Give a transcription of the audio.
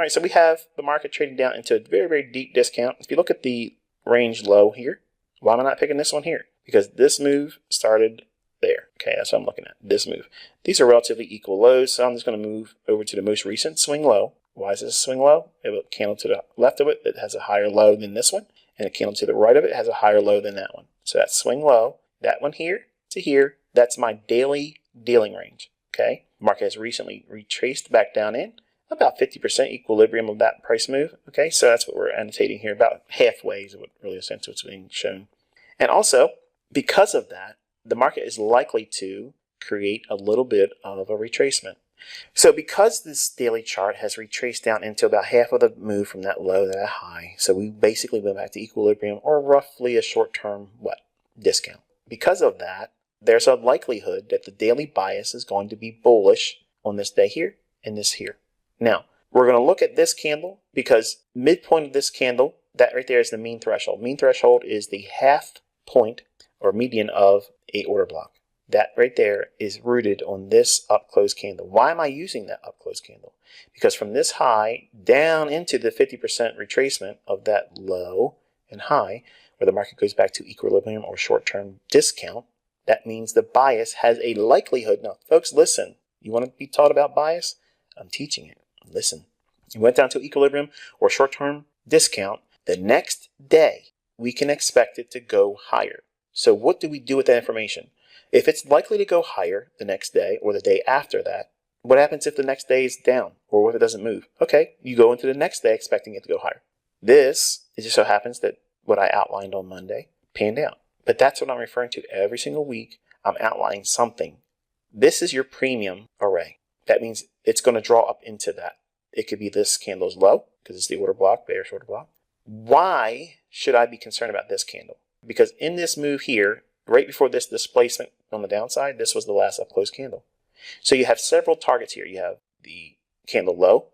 All right, so we have the market trading down into a very, very deep discount. If you look at the range low here, why am I not picking this one here? Because this move started there. Okay, that's what I'm looking at, this move. These are relatively equal lows, so I'm just going to move over to the most recent swing low. Why is this a swing low? We have a candle to the left of it that has a higher low than this one, and a candle to the right of it has a higher low than that one. So that's swing low, that one here to here, that's my daily dealing range. Okay, market has recently retraced back down in about 50% equilibrium of that price move. Okay, so that's what we're annotating here, about halfway is what really essentially what's being shown. And also, because of that, the market is likely to create a little bit of a retracement. So because this daily chart has retraced down into about half of the move from that low to that high, so we basically went back to equilibrium, or roughly a short-term discount. Because of that, there's a likelihood that the daily bias is going to be bullish on this day here and this here. Now, we're going to look at this candle because midpoint of this candle, that right there is the mean threshold. Mean threshold is the half point or median of a order block. That right there is rooted on this up close candle. Why am I using that up close candle? Because from this high down into the 50% retracement of that low and high, where the market goes back to equilibrium or short-term discount, that means the bias has a likelihood. Now, folks, listen. You want to be taught about bias? I'm teaching it. Listen. You went down to equilibrium or short-term discount. The next day, we can expect it to go higher. So what do we do with that information? If it's likely to go higher the next day or the day after that, what happens if the next day is down or if it doesn't move? Okay, you go into the next day expecting it to go higher. This, it just so happens that what I outlined on Monday panned out. But that's what I'm referring to every single week. I'm outlining something. This is your premium array. That means it's going to draw up into that. It could be this candle's low because it's the order block, bearish order block. Why should I be concerned about this candle? Because in this move here, right before this displacement on the downside, this was the last up close candle. So you have several targets here. You have the candle low,